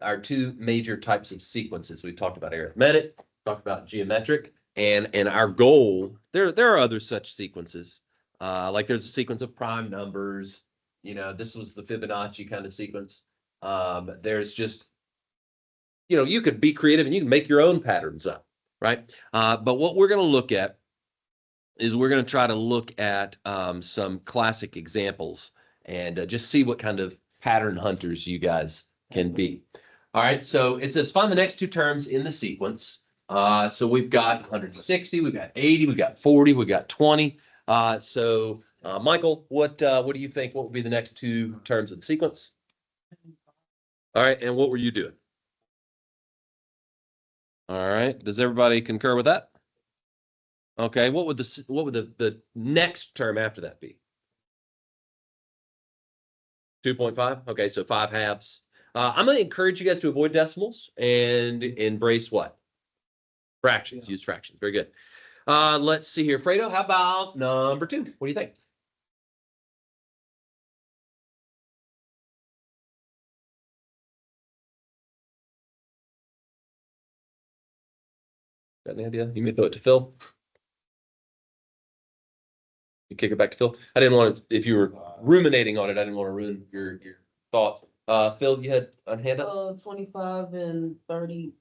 our two major types of sequences. We talked about arithmetic, talked about geometric, and our goal, there are other such sequences. Like there's a sequence of prime numbers. This was the Fibonacci kind of sequence. There's just, you could be creative and you can make your own patterns up, right? But what we're going to look at is we're going to try to look at some classic examples and just see what kind of pattern hunters you guys can be. All right, so it says find the next two terms in the sequence. So we've got 160, we've got 80, we've got 40, we've got 20. Michael, what do you think? What would be the next two terms of the sequence? All right, and what were you doing? All right, does everybody concur with that? Okay, what would the next term after that be? 2.5. Okay, so 5 halves. I'm going to encourage you guys to avoid decimals and embrace what? Fractions. Use fractions. Very good. Let's see here. Fredo, how about number 2? What do you think? Got any idea? You may throw it to Phil. You kick it back to Phil. I didn't want to, if you were ruminating on it, I didn't want to ruin your thoughts. Phil, you had a hand up? 25 and 30,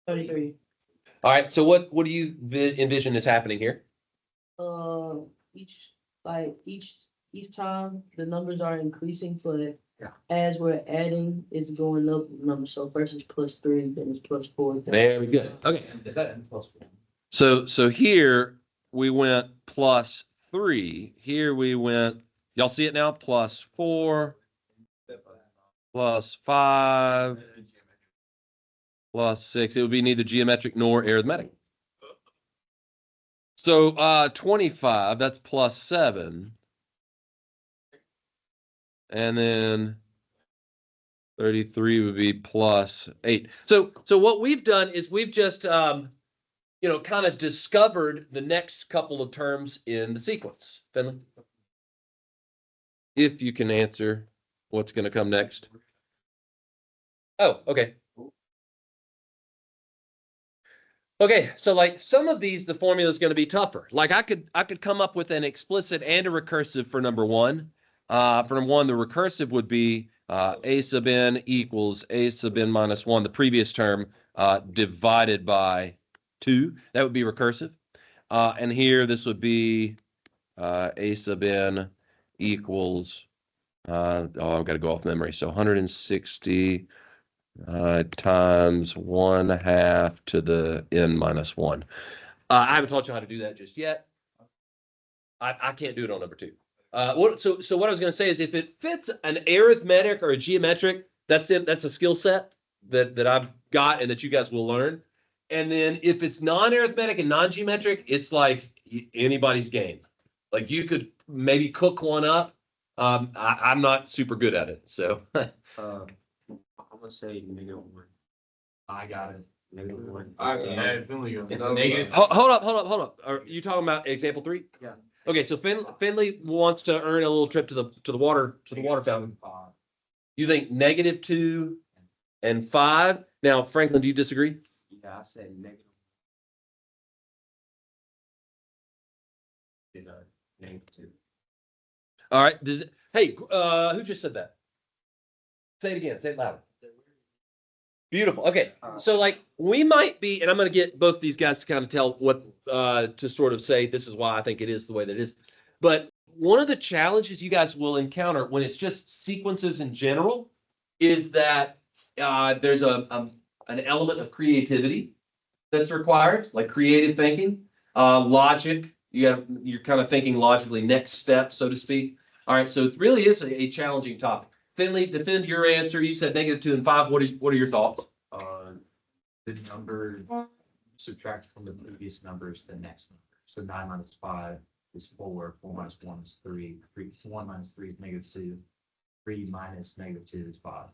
33. All right. So what do you envision is happening here? Each time the numbers are increasing, but as we're adding, it's going up the number. So first it's +3, then it's +4. Very good. Okay. So here we went +3. Here we went, y'all see it now? +4, +5, +6. It would be neither geometric nor arithmetic. So 25, that's +7. And then 33 would be +8. So what we've done is we've just kind of discovered the next couple of terms in the sequence. Finley, if you can answer what's going to come next. Oh, okay. Okay, so like some of these, the formula is going to be tougher. Like I could come up with an explicit and a recursive for number 1. For number 1, the recursive would be a sub n equals a sub n minus 1, the previous term, divided by 2. That would be recursive. And here this would be a sub n equals, I've got to go off memory. So 160 times 1/2 to the n minus 1. I haven't taught you how to do that just yet. I can't do it on number 2. So what I was going to say is if it fits an arithmetic or a geometric, that's it. That's a skill set that I've got and that you guys will learn. And then if it's non-arithmetic and non-geometric, it's like anybody's game. Like you could maybe cook one up. I'm not super good at it. So I'm gonna say -1. I got it. -1. Hold up. Are you talking about example 3? Yeah. Okay, so Finley wants to earn a little trip to the water fountain. You think -2 and 5? Now, Franklin, do you disagree? Yeah, I said -1. -2. All right. Hey, who just said that? Say it again. Say it louder. Beautiful. Okay. So like we might be, and I'm going to get both these guys to kind of tell what to sort of say, this is why I think it is the way that it is. But one of the challenges you guys will encounter when it's just sequences in general is that there's an element of creativity that's required, like creative thinking, logic. You're kind of thinking logically, next step, so to speak. All right. So it really is a challenging topic. Finley, defend your answer. You said -2 and 5. What are your thoughts? The number subtract from the previous number is the next number. So 9 minus 5 is 4. 4 minus 1 is 3. 1 minus 3 is -2. 3 minus -2 is 5.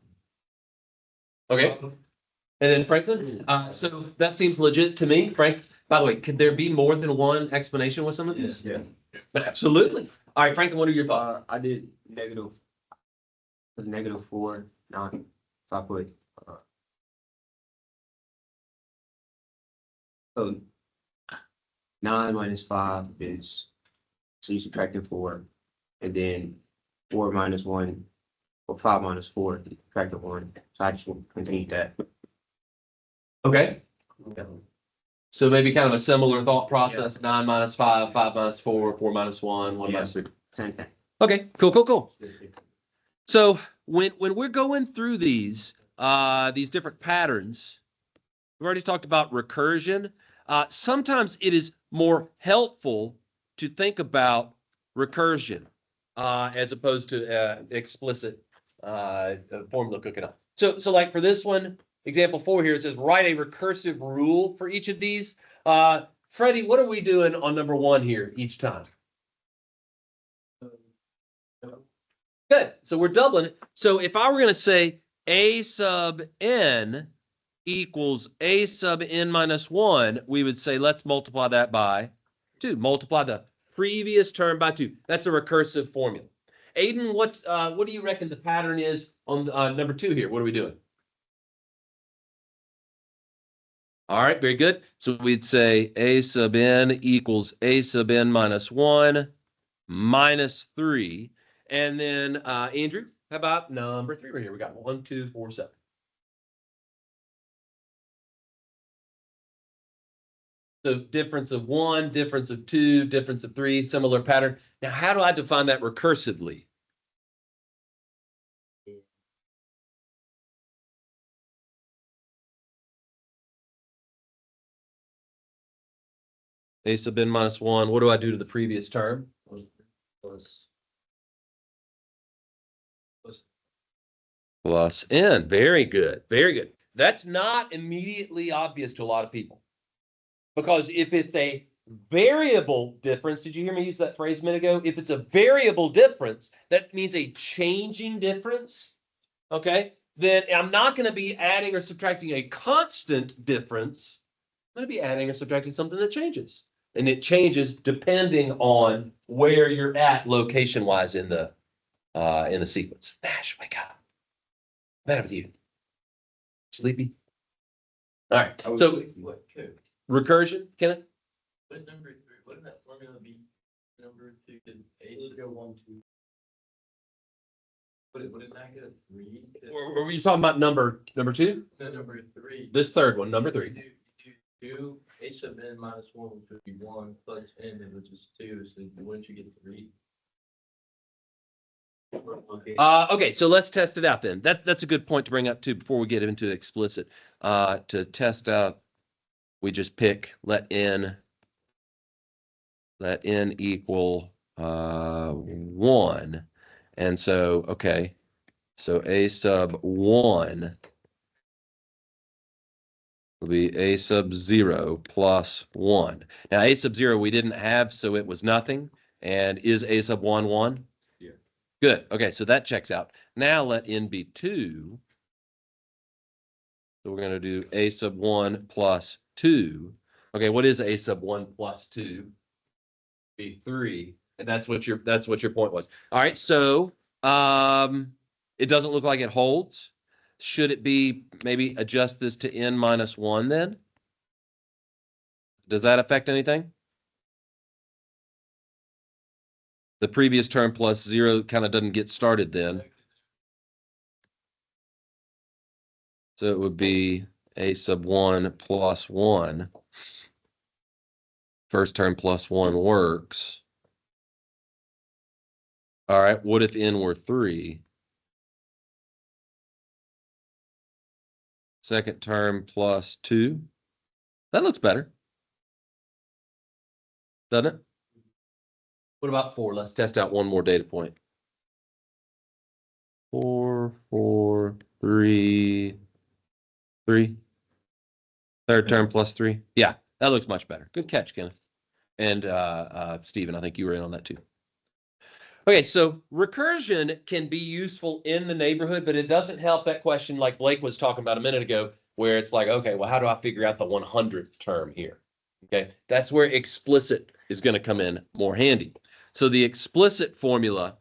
Okay. And then Franklin, so that seems legit to me. Frank, by the way, could there be more than one explanation with some of these? Yeah. But absolutely. All right, Franklin, what are your thoughts? I did -4. Now if I put So 9 minus 5 is, so you subtracting 4, and then 4 minus 1, or 5 minus 4, subtracting 1. So I just will continue that. Okay. So maybe kind of a similar thought process, 9 minus 5, 5 minus 4, 4 minus 1, 1 minus 3. Same thing. Okay, cool. So when we're going through these different patterns, we've already talked about recursion. Sometimes it is more helpful to think about recursion as opposed to explicit formula cooking up. So like for this one, example 4 here, it says write a recursive rule for each of these. Freddie, what are we doing on number 1 here each time? Good. So we're doubling it. So if I were going to say a sub n equals a sub n minus 1, we would say let's multiply that by 2. Multiply the previous term by 2. That's a recursive formula. Aiden, what do you reckon the pattern is on number 2 here? What are we doing? All right, very good. So we'd say a sub n equals a sub n minus 1 minus 3. And then, Andrew, how about number 3 right here? We got 1, 2, 4, 7. So difference of 1, difference of 2, difference of 3, similar pattern. Now, how do I define that recursively? A sub n minus 1. What do I do to the previous term? Plus n. Very good. Very good. That's not immediately obvious to a lot of people. Because if it's a variable difference, did you hear me use that phrase a minute ago? If it's a variable difference, that means a changing difference. Okay? Then I'm not going to be adding or subtracting a constant difference. I'm going to be adding or subtracting something that changes. And it changes depending on where you're at location-wise in the sequence. Nash, wake up. Matter with you? Sleepy? All right. So recursion, Kenneth? What number 3? Wouldn't that formula be number 2? Let's go 1, 2. Wouldn't that get a 3? Or were you talking about number 2? No, number 3. This third one, number 3. You do a sub n minus 1 would be 1 plus n, which is 2. So wouldn't you get 3? Okay, so let's test it out then. That's a good point to bring up too before we get into explicit. To test out, we just pick let n equal 1. And so, okay, so a sub 1 will be a sub 0 plus 1. Now, a sub 0 we didn't have, so it was nothing. And is a sub 1 1? Yeah. Good. Okay, so that checks out. Now let n be 2. So we're going to do a sub 1 plus 2. Okay, what is a sub 1 plus 2? Be 3. And that's what your point was. All right, so it doesn't look like it holds. Should it be maybe adjust this to n minus 1 then? Does that affect anything? The previous term plus 0 kind of doesn't get started then. So it would be a sub 1 plus 1. First term plus 1 works. All right, what if n were 3? Second term plus 2. That looks better. Doesn't it? What about 4? Let's test out one more data point. 4, 4, 3, 3. Third term plus 3. Yeah, that looks much better. Good catch, Kenneth. And Stephen, I think you were in on that too. Okay, so recursion can be useful in the neighborhood, but it doesn't help that question like Blake was talking about a minute ago, where it's like, okay, well, how do I figure out the 100th term here? Okay, that's where explicit is going to come in more handy. So the explicit formula,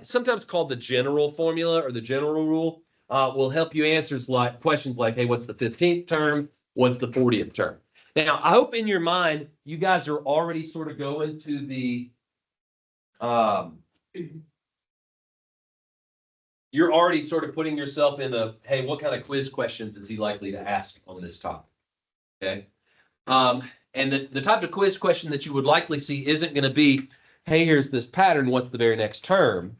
sometimes called the general formula or the general rule, will help you answer questions like, hey, what's the 15th term? What's the 40th term? Now, I hope in your mind, you guys are already sort of going to the, you're already sort of putting yourself in the, hey, what kind of quiz questions is he likely to ask on this topic? Okay. And the type of quiz question that you would likely see isn't going to be, hey, here's this pattern, what's the very next term?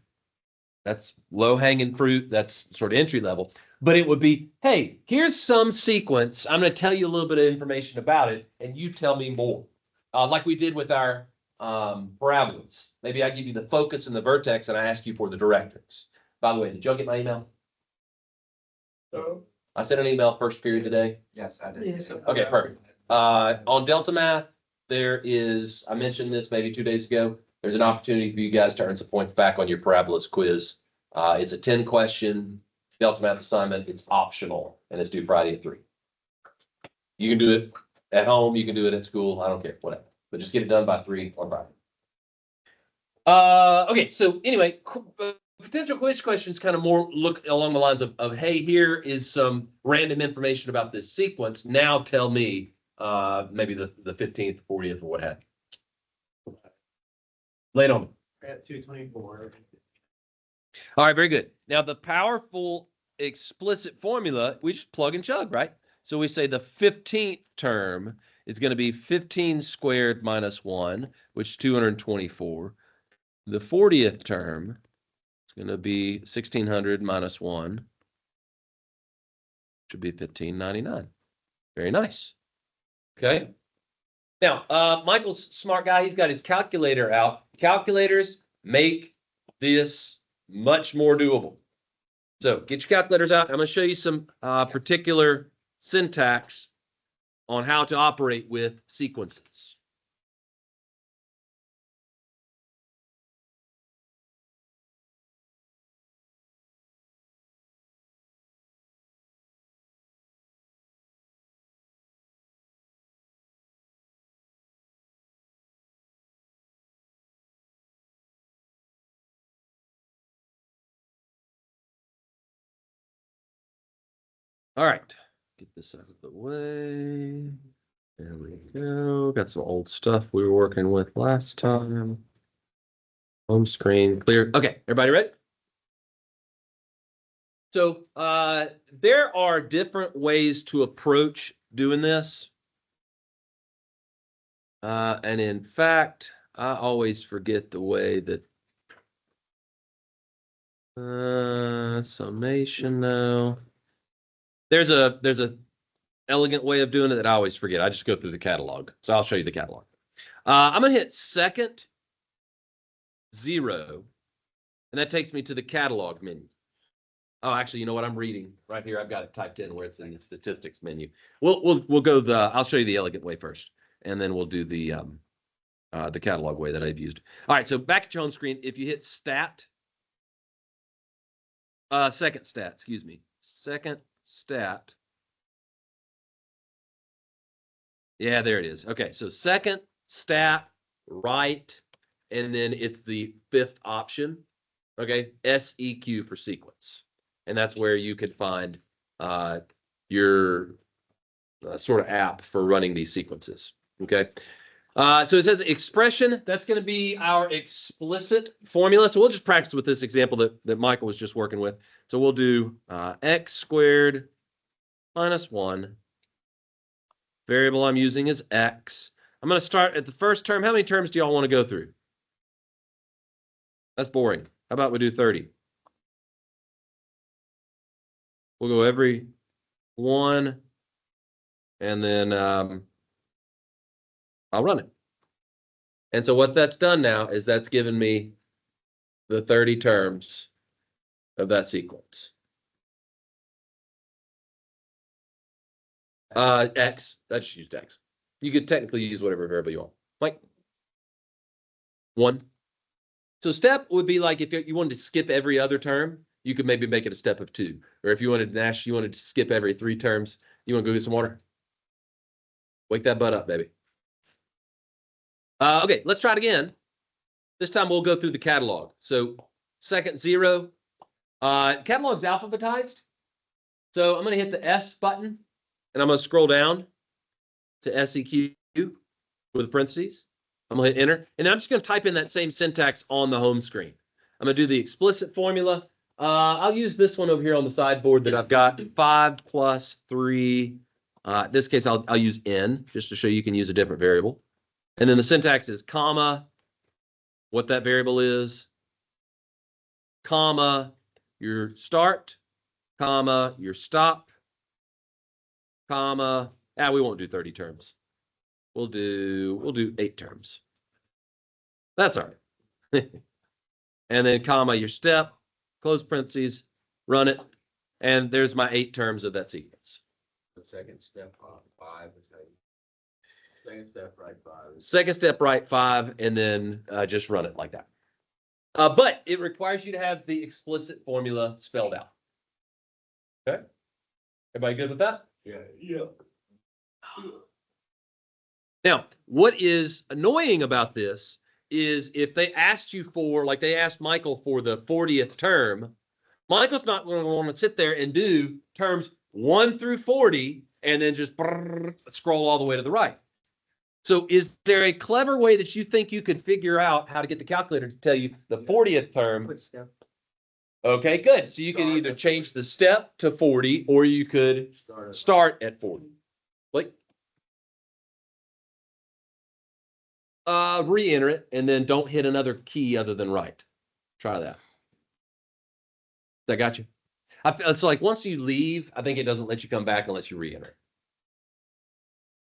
That's low hanging fruit. That's sort of entry level. But it would be, hey, here's some sequence. I'm going to tell you a little bit of information about it, and you tell me more. Like we did with our parabolas. Maybe I give you the focus and the vertex, and I ask you for the directrix. By the way, did y'all get my email? I sent an email first period today. Yes, I did. Yes. Okay, perfect. On Delta Math, there is, I mentioned this maybe 2 days ago, there's an opportunity for you guys to earn some points back on your parabolas quiz. It's a 10-question Delta Math assignment. It's optional, and it's due Friday at 3. You can do it at home. You can do it at school. I don't care, whatever. But just get it done by 3 on Friday. Okay, so anyway, potential quiz questions kind of more look along the lines of, hey, here is some random information about this sequence. Now tell me maybe the 15th, 40th, or what have you. Lay it on me. At 224. All right, very good. Now, the powerful explicit formula, we just plug and chug, right? So we say the 15th term is going to be 15 squared minus 1, which is 224. The 40th term is going to be 1600 minus 1, which would be 1599. Very nice. Okay. Now, Michael's a smart guy. He's got his calculator out. Calculators make this much more doable. So get your calculators out. I'm going to show you some particular syntax on how to operate with sequences. All right, get this out of the way. There we go. Got some old stuff we were working with last time. Home screen clear. Okay, everybody ready? So there are different ways to approach doing this. And in fact, I always forget the way that summation now. There's a elegant way of doing it that I always forget. I just go through the catalog. So I'll show you the catalog. I'm going to hit second 0, and that takes me to the catalog menu. Oh, actually, you know what? I'm reading right here. I've got it typed in where it's in the statistics menu. We'll go I'll show you the elegant way first, and then we'll do the catalog way that I've used. All right, so back at your home screen, if you hit second stat, excuse me, second stat. Yeah, there it is. Okay, so second stat, right, and then it's the 5th option. Okay, SEQ for sequence. And that's where you could find your sort of app for running these sequences. Okay, so it says expression. That's going to be our explicit formula. So we'll just practice with this example that Michael was just working with. So we'll do x squared minus 1. Variable I'm using is x. I'm going to start at the first term. How many terms do y'all want to go through? That's boring. How about we do 30? We'll go every one, and then I'll run it. And so what that's done now is that's given me the 30 terms of that sequence. X, I just used X. You could technically use whatever variable you want. Mike? 1. So step would be like if you wanted to skip every other term, you could maybe make it a step of 2. Or if you wanted to skip every 3 terms, you want to go get some water? Wake that butt up, baby. Okay, let's try it again. This time we'll go through the catalog. So second 0. Catalog's alphabetized. So I'm going to hit the S button and I'm going to scroll down to SEQ with parentheses. I'm going to hit enter. And I'm just going to type in that same syntax on the home screen. I'm going to do the explicit formula. I'll use this one over here on the sideboard that I've got 5 plus 3. In this case, I'll use n just to show you can use a different variable. And then the syntax is comma, what that variable is, comma, your start, comma, your stop, comma, we won't do 30 terms. We'll do 8 terms. That's all right. And then comma, your step, close parentheses, run it. And there's my 8 terms of that sequence. The second step, 5. Second step, right, 5. Second step, right, 5, and then just run it like that. But it requires you to have the explicit formula spelled out. Okay? Everybody good with that? Yeah. Now, what is annoying about this is if they asked you for, like they asked Michael for the 40th term, Michael's not going to want to sit there and do terms 1 through 40 and then just scroll all the way to the right. So is there a clever way that you think you could figure out how to get the calculator to tell you the 40th term? Okay, good. So you can either change the step to 40 or you could start at 40. Like, re-enter it and then don't hit another key other than right. Try that. That got you? It's like once you leave, I think it doesn't let you come back unless you re-enter it.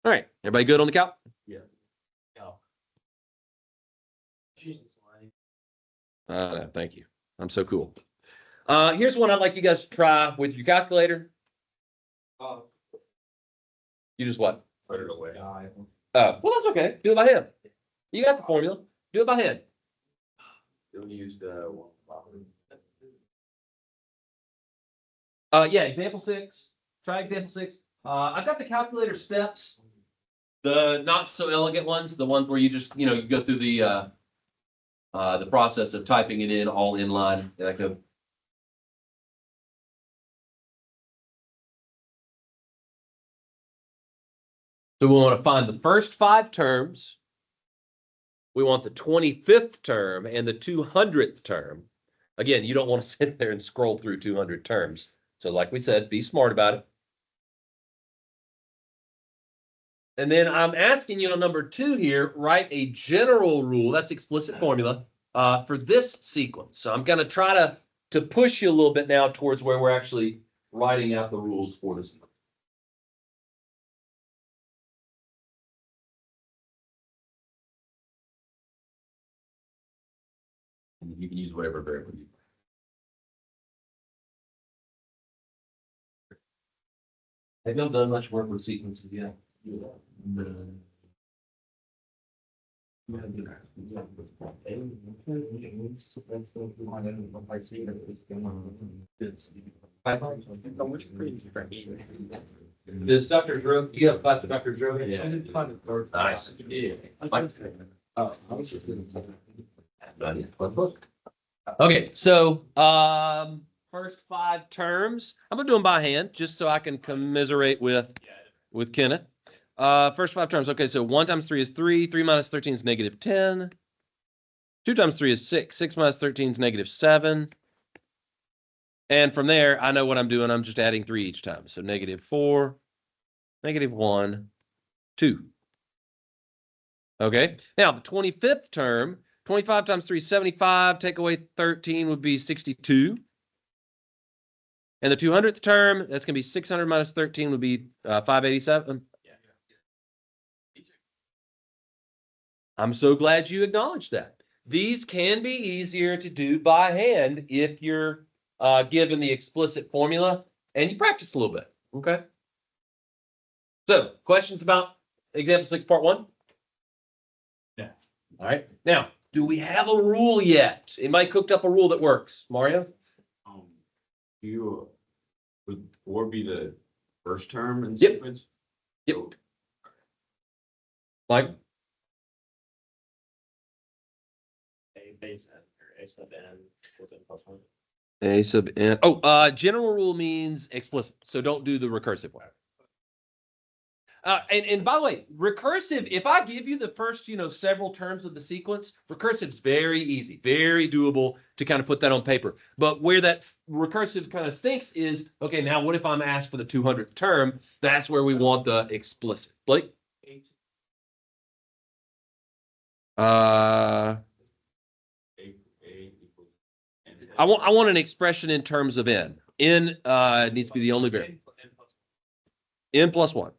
All right, everybody good on the calc? Yeah. Thank you. I'm so cool. Here's one I'd like you guys to try with your calculator. You just what? Put it away. Well, that's okay. Do it by hand. You got the formula. Do it by hand. Don't use the Yeah, example 6. Try example 6. I've got the calculator steps. The not so elegant ones, the ones where you just, you go through the process of typing it in all in line. Like a, so we want to find the first 5 terms. We want the 25th term and the 200th term. Again, you don't want to sit there and scroll through 200 terms. So like we said, be smart about it. And then I'm asking you on number 2 here, write a general rule, that's explicit formula, for this sequence. So I'm going to try to push you a little bit now towards where we're actually writing out the rules for this. And you can use whatever variable you want. Have you done much work with sequences yet? Does Dr. Drew, you have class with Dr. Drew? Yeah. Nice. Okay, so first 5 terms, I'm gonna do them by hand just so I can commiserate with Kenneth. First 5 terms. Okay, so 1 times 3 is 3. 3 minus 13 is negative 10. 2 times 3 is 6. 6 minus 13 is negative 7. And from there, I know what I'm doing. I'm just adding 3 each time. So negative 4, negative 1, 2. Okay, now the 25th term, 25 times 3 is 75. Take away 13 would be 62. And the 200th term, that's going to be 600 minus 13 would be 587. I'm so glad you acknowledged that. These can be easier to do by hand if you're given the explicit formula and you practice a little bit. Okay. So, questions about example 6, part 1? Yeah. All right. Now, do we have a rule yet? Anybody cooked up a rule that works? Mario? You would 4 be the first term in Yep. sequence? Yep. Mike? A base n or a sub n was it +1? A sub n. Oh, general rule means explicit, so don't do the recursive one. And by the way, recursive, if I give you the first, several terms of the sequence, recursive's very easy, very doable to kind of put that on paper. But where that recursive kind of stinks is, okay, now what if I'm asked for the 200th term? That's where we want the explicit. Blake? I want an expression in terms of n. N needs to be the only variable. N plus 1.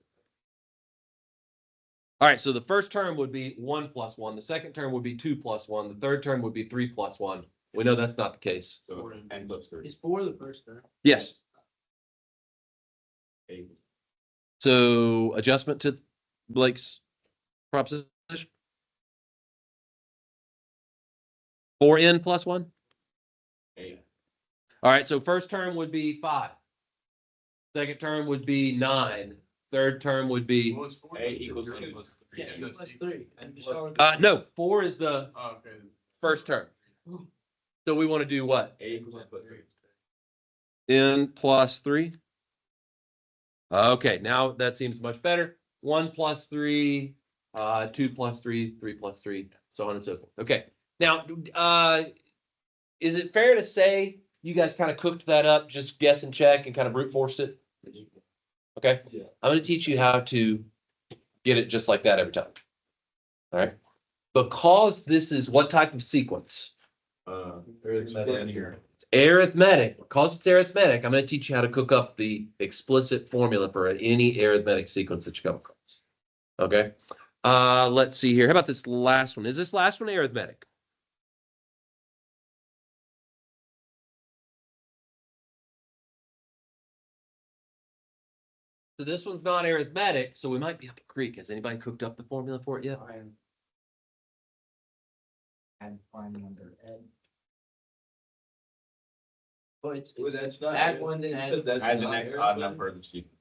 All right, so the first term would be 1 plus 1. The second term would be 2 plus 1. The third term would be 3 plus 1. We know that's not the case. So n plus 3. It's 4 the first term. Yes. Eight. So adjustment to Blake's proposition. 4n plus 1. 8. All right, so first term would be 5. Second term would be 9. Third term would be 8 equals n plus 3. Yeah, plus 3. And you start with no, 4 is the Oh, okay. first term. So we want to do what? 8 equals n plus 3. N plus 3. Okay, now that seems much better. 1 plus 3, 2 plus 3, 3 plus 3, so on and so forth. Okay, now, is it fair to say you guys kind of cooked that up, just guess and check and kind of brute forced it? Okay, Yeah. I'm going to teach you how to get it just like that every time. All right, because this is what type of sequence? Arithmetic. Because it's arithmetic, I'm going to teach you how to cook up the explicit formula for any arithmetic sequence that you come across. Okay. Let's see here. How about this last one? Is this last one arithmetic? So this one's not arithmetic, so we might be up a creek. Has anybody cooked up the formula for it yet? And find number n. But it's, Well, that's not. add one, then add. Add the next odd number of the sequence.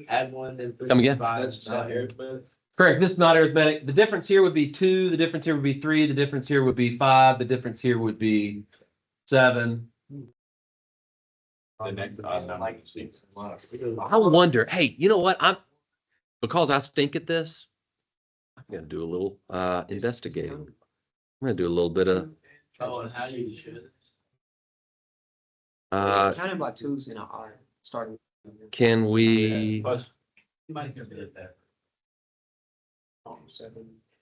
Add one, then. Come again? That's not arithmetic. Correct. This is not arithmetic. The difference here would be 2. The difference here would be 3. The difference here would be 5. The difference here would be 7. The next odd number of the sequence. I wonder, hey, you know what? Because I stink at this, I'm gonna do a little investigating. I'm gonna do a little bit of Oh, and how you should. Counting by twos in our starting. can we You might have did that.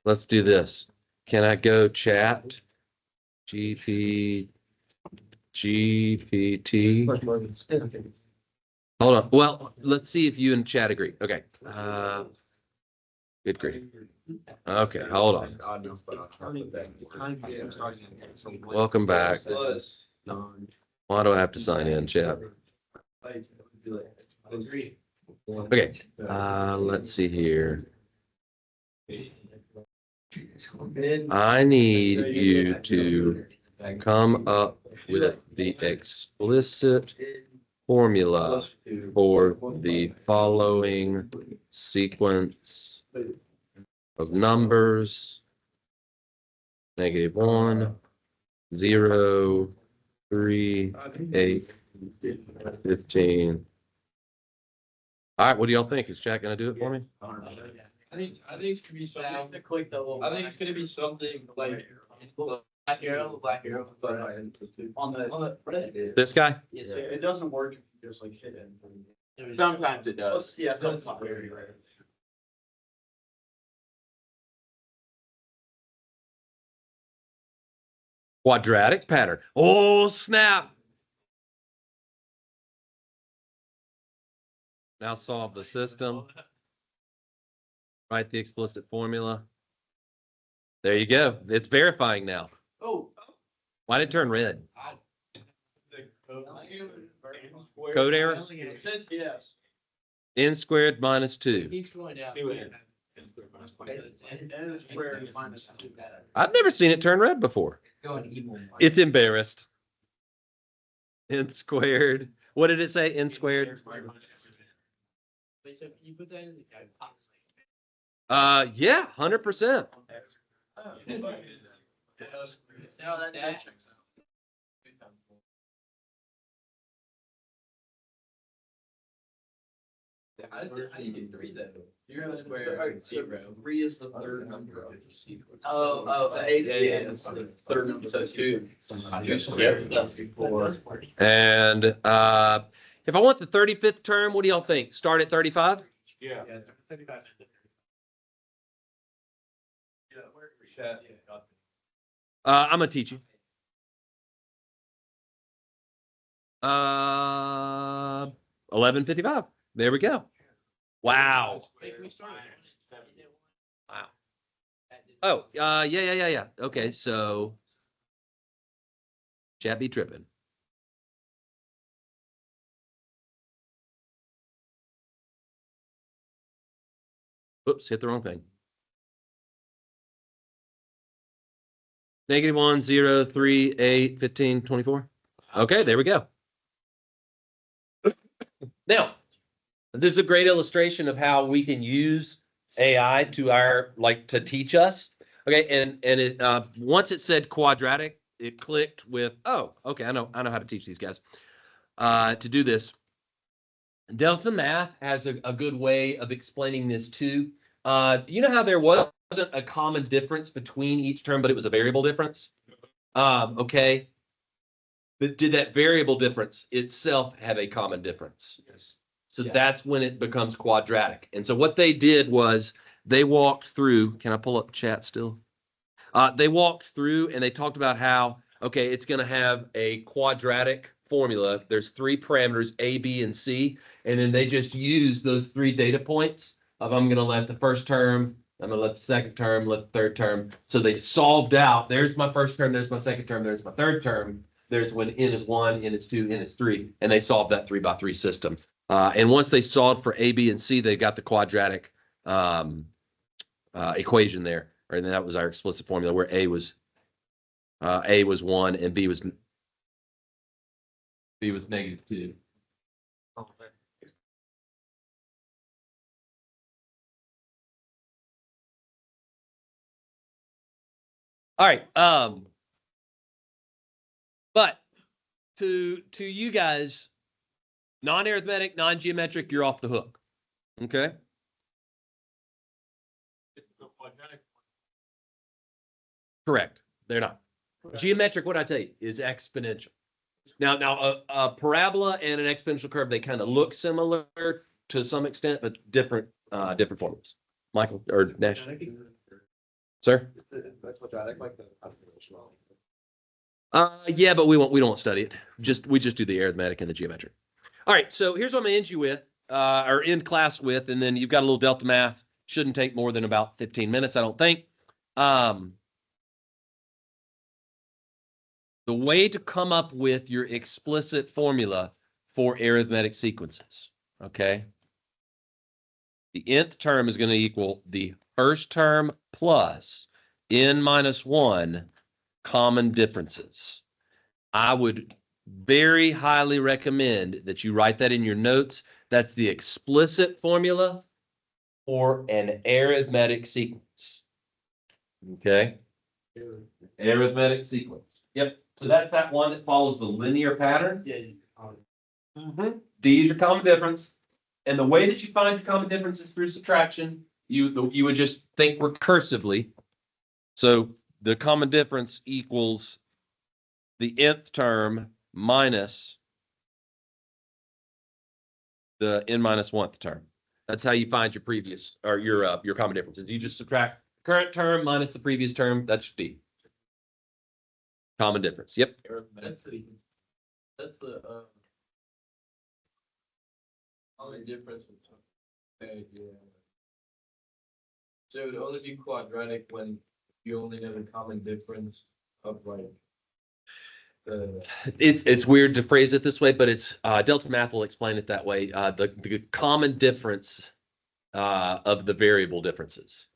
let's do this. Can I go chat GPT? Hold on. Well, let's see if you and chat agree. Okay. Good grief. Okay, hold on. Odd number, but I'll try to put that. Welcome back. Plus. Why do I have to sign in, chat? Agree. Okay, let's see here. I need you to come up with the explicit formula for the following sequence of numbers. -1, 0, 3, 8, 15. All right, what do y'all think? Is chat gonna do it for me? I think it's gonna be something. I think it's gonna be something like black arrow, but on the. This guy? It doesn't work if you just like hit it. Sometimes it does. Yeah, that's not very rare. Quadratic pattern. Oh, snap. Now solve the system. Write the explicit formula. There you go. It's verifying now. Oh. Why did it turn red? Code Code error? It says yes. N squared minus 2. Keeps going down. I've never seen it turn red before. It's embarrassed. N squared. What did it say? N squared? You put that in the. Yeah, 100%. Now that checks out. How do you get 3 then? Zero squared, 0. 3 is the third number of the sequence. Oh, 8, yeah, it's the third number, so 2. Yep. That's 4. And if I want the 35th term, what do y'all think? Start at 35? Yeah. I'm gonna teach you. 11:55. There we go. Wow. Wow. Oh, yeah. Okay, so chat be tripping. Oops, hit the wrong thing. -1, 0, 3, 8, 15, 24. Okay, there we go. Now, this is a great illustration of how we can use AI to teach us. Okay, and it once it said quadratic, it clicked with, oh, okay, I know how to teach these guys to do this. Delta Math has a good way of explaining this too. You know how there wasn't a common difference between each term, but it was a variable difference? Okay. But did that variable difference itself have a common difference? Yes. So that's when it becomes quadratic. And so what they did was they walked through, can I pull up chat still? They walked through and they talked about how, okay, it's going to have a quadratic formula. There's 3 parameters, A, B, and C. And then they just use those 3 data points of I'm going to let the first term, I'm going to let the second term, let the third term. So they solved out, there's my first term, there's my second term, there's my third term. There's when n is 1, n is 2, n is 3. And they solved that 3x3 system. And once they solved for A, B, and C, they got the quadratic equation there. Right, and that was our explicit formula where A was 1 and B was -2. All right. But to you guys, non-arithmetic, non-geometric, you're off the hook. Okay. Correct. They're not. Geometric, what I tell you, is exponential. Now, a parabola and an exponential curve, they kind of look similar to some extent, but different formulas. Michael or Nash, sir? Yeah, but we don't study it. We just do the arithmetic and the geometric. All right, so here's what I'm gonna end you with, or end class with, and then you've got a little delta math. Shouldn't take more than about 15 minutes, I don't think. The way to come up with your explicit formula for arithmetic sequences, okay? The nth term is going to equal the first term plus n minus 1 common differences. I would very highly recommend that you write that in your notes. That's the explicit formula for an arithmetic sequence. Okay? Arithmetic sequence. Yep. So that's that one that follows the linear pattern. Yeah. D is your common difference. And the way that you find your common difference is through subtraction. You would just think recursively. So the common difference equals the nth term minus the n minus 1th term. That's how you find your previous or your common differences. You just subtract current term minus the previous term. That should be common difference. Yep. That's the only difference between yeah. So it would only be quadratic when you only have a common difference of like It's weird to phrase it this way, but it's Delta Math will explain it that way. The common difference of the variable differences.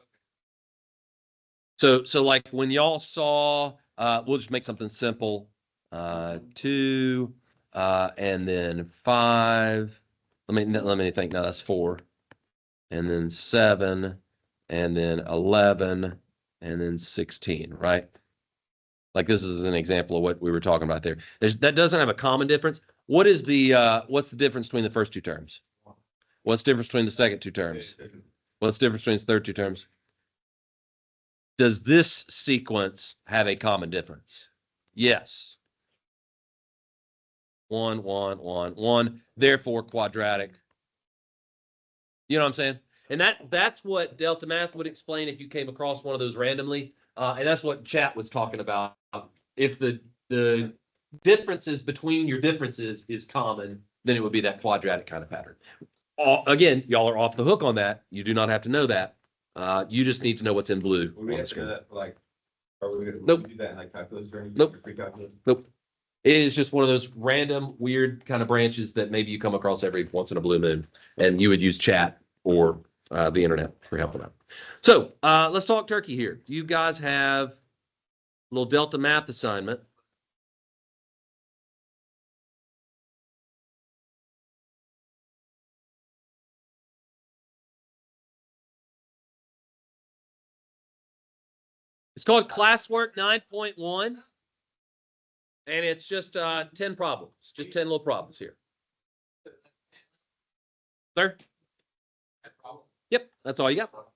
So like when y'all saw, we'll just make something simple. 2 and then 5. Let me think. No, that's 4. And then 7 and then 11 and then 16, right? Like this is an example of what we were talking about there. That doesn't have a common difference. What's the difference between the first 2 terms? What's the difference between the second two terms? What's the difference between the third two terms? Does this sequence have a common difference? Yes. 1, 1, 1, 1, therefore quadratic. You know what I'm saying? And that's what Delta Math would explain if you came across one of those randomly. And that's what chat was talking about. If the differences between your differences is common, then it would be that quadratic kind of pattern. Again, y'all are off the hook on that. You do not have to know that. You just need to know what's in blue. Would we have to know that, like, are we gonna Nope. do that in like calculus or anything? Nope. Pre-calculus? Nope. It is just one of those random, weird kind of branches that maybe you come across every once in a blue moon, and you would use chat or the internet for helping out. So let's talk turkey here. Do you guys have a little Delta Math assignment? It's called Classwork 9.1. And it's just 10 problems, just 10 little problems here. Sir? Yep, that's all you got.